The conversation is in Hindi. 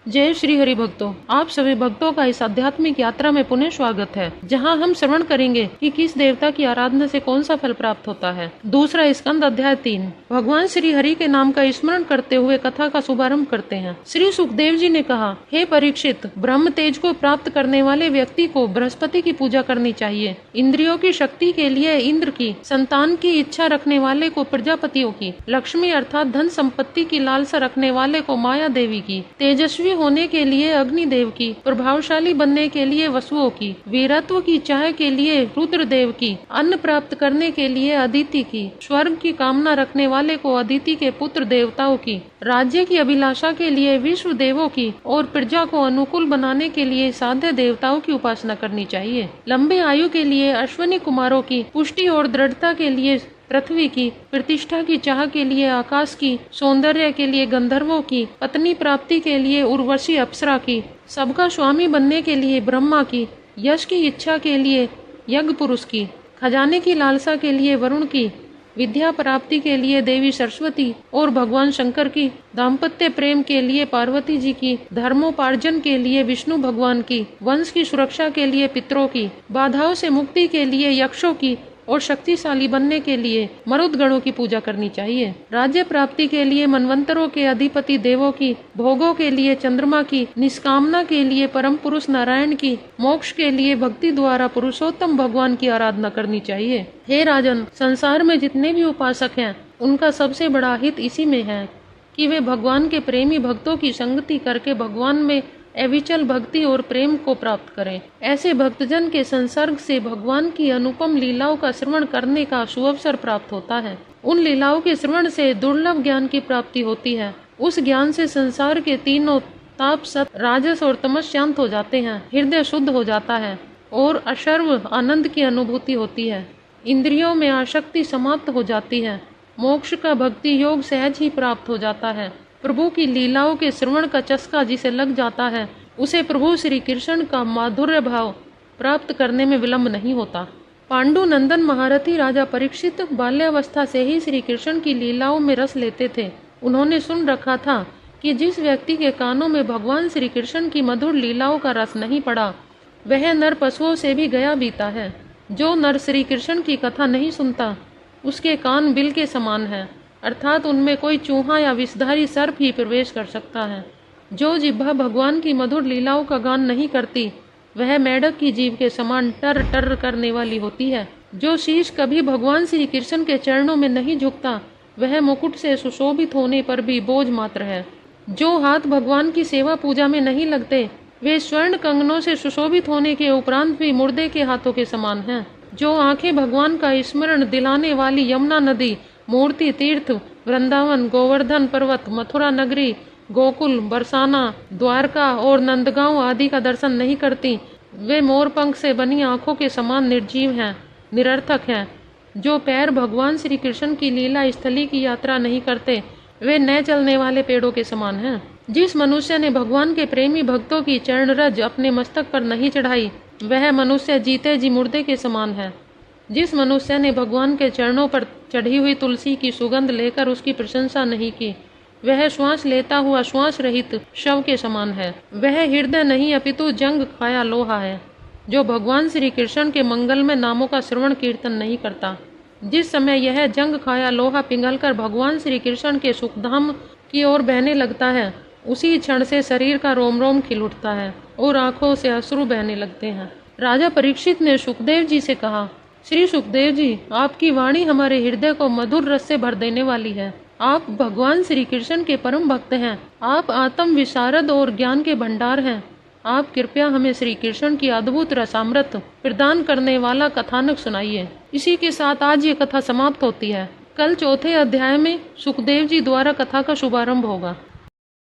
जय श्री हरि भक्तों, आप सभी भक्तों का इस आध्यात्मिक यात्रा में पुनः स्वागत है, जहां हम श्रवण करेंगे कि किस देवता की आराधना से कौन सा फल प्राप्त होता है। दूसरा स्कंद अध्याय 3। भगवान श्री हरि के नाम का स्मरण करते हुए कथा का शुभारंभ करते हैं। श्री सुखदेव जी ने कहा, हे परीक्षित, ब्रह्म तेज को प्राप्त करने वाले व्यक्ति को बृहस्पति की पूजा करनी चाहिए। इंद्रियों की शक्ति के लिए इंद्र की, संतान की इच्छा रखने वाले को प्रजापतियों की, लक्ष्मी अर्थात धन संपत्ति की लालसा रखने वाले को माया देवी की, तेजस्वी होने के लिए अग्निदेव की, प्रभावशाली बनने के लिए वसुओं की, वीरत्व की चाह के लिए रुद्रदेव की, अन्न प्राप्त करने के लिए अदिति की, स्वर्ग की कामना रखने वाले को अदिति के पुत्र देवताओं की, राज्य की अभिलाषा के लिए विश्व देवों की और प्रजा को अनुकूल बनाने के लिए साध्य देवताओं की उपासना करनी चाहिए। लंबे आयु के लिए अश्विनी कुमारों की, पुष्टि और दृढ़ता के लिए पृथ्वी की, प्रतिष्ठा की चाह के लिए आकाश की, सौंदर्य के लिए गंधर्वों की, पत्नी प्राप्ति के लिए उर्वशी अप्सरा की, सबका स्वामी बनने के लिए ब्रह्मा की, यश की इच्छा के लिए यज्ञ पुरुष की, खजाने की लालसा के लिए वरुण की, विद्या प्राप्ति के लिए देवी सरस्वती और भगवान शंकर की, दाम्पत्य प्रेम के लिए पार्वती जी की, धर्मोपार्जन के लिए विष्णु भगवान की, वंश की सुरक्षा के लिए पितरों की, बाधाओं से मुक्ति के लिए यक्षों की और शक्तिशाली बनने के लिए मरुदगणों की पूजा करनी चाहिए। राज्य प्राप्ति के लिए मनवंतरों के अधिपति देवों की, भोगों के लिए चंद्रमा की, निष्कामना के लिए परम पुरुष नारायण की, मोक्ष के लिए भक्ति द्वारा पुरुषोत्तम भगवान की आराधना करनी चाहिए। हे राजन, संसार में जितने भी उपासक हैं, उनका सबसे बड़ा हित इसी में है कि वे भगवान के प्रेमी भक्तों की संगति करके भगवान में अविचल भक्ति और प्रेम को प्राप्त करें। ऐसे भक्तजन के संसर्ग से भगवान की अनुपम लीलाओं का श्रवण करने का सुअवसर प्राप्त होता है। उन लीलाओं के श्रवण से दुर्लभ ज्ञान की प्राप्ति होती है। उस ज्ञान से संसार के तीनों ताप, सत, राजस और तमस शांत हो जाते हैं, हृदय शुद्ध हो जाता है और अशर्व आनंद की अनुभूति होती है। इंद्रियों में आसक्ति समाप्त हो जाती है। मोक्ष का भक्ति योग सहज ही प्राप्त हो जाता है। प्रभु की लीलाओं के श्रवण का चस्का जिसे लग जाता है, उसे प्रभु श्री कृष्ण का माधुर्य भाव प्राप्त करने में विलंब नहीं होता। पांडु नंदन महारथी राजा परीक्षित बाल्यावस्था से ही श्री कृष्ण की लीलाओं में रस लेते थे। उन्होंने सुन रखा था कि जिस व्यक्ति के कानों में भगवान श्री कृष्ण की मधुर लीलाओं का रस नहीं पड़ा, वह नर पशुओं से भी गया बीता है। जो नर श्री कृष्ण की कथा नहीं सुनता, उसके कान बिल के समान है, अर्थात उनमें कोई चूहा या विषधारी सर्प ही प्रवेश कर सकता है। जो जिह्वा भगवान की मधुर लीलाओं का गान नहीं करती, वह मेढक की जीभ के समान टर टर करने वाली होती है। जो शीश कभी भगवान श्री कृष्ण के चरणों में नहीं झुकता, वह मुकुट से सुशोभित होने पर भी बोझ मात्र है। जो हाथ भगवान की सेवा पूजा में नहीं लगते, वे स्वर्ण कंगनों से सुशोभित होने के उपरांत भी मुर्दे के हाथों के समान हैं। जो आंखें भगवान का स्मरण दिलाने वाली यमुना नदी, मूर्ति तीर्थ, वृंदावन, गोवर्धन पर्वत, मथुरा नगरी, गोकुल, बरसाना, द्वारका और नंदगांव आदि का दर्शन नहीं करती, वे मोरपंख से बनी आंखों के समान निर्जीव हैं, निरर्थक हैं। जो पैर भगवान श्री कृष्ण की लीला स्थली की यात्रा नहीं करते, वे न चलने वाले पेड़ों के समान हैं। जिस मनुष्य ने भगवान के प्रेमी भक्तों की चरण रज अपने मस्तक पर नहीं चढ़ाई, वह मनुष्य जीते जी मुर्दे के समान है। जिस मनुष्य ने भगवान के चरणों पर चढ़ी हुई तुलसी की सुगंध लेकर उसकी प्रशंसा नहीं की, वह श्वास लेता हुआ श्वास रहित शव के समान है। वह हृदय नहीं अपितु जंग खाया लोहा है, जो भगवान श्री कृष्ण के मंगलमय नामों का श्रवण कीर्तन नहीं करता। जिस समय यह जंग खाया लोहा पिघलकर भगवान श्री कृष्ण के सुखधाम की ओर बहने लगता है, उसी क्षण से शरीर का रोम रोम खिल उठता है और आंखों से अश्रु बहने लगते हैं। राजा परीक्षित ने सुखदेव जी से कहा, श्री सुखदेव जी, आपकी वाणी हमारे हृदय को मधुर रस से भर देने वाली है। आप भगवान श्री कृष्ण के परम भक्त हैं। आप आत्म विशारद और ज्ञान के भंडार हैं। आप कृपया हमें श्री कृष्ण की अद्भुत रसामृत प्रदान करने वाला कथानक सुनाइए। इसी के साथ आज ये कथा समाप्त होती है। कल चौथे अध्याय में सुखदेव जी द्वारा कथा का शुभारंभ होगा।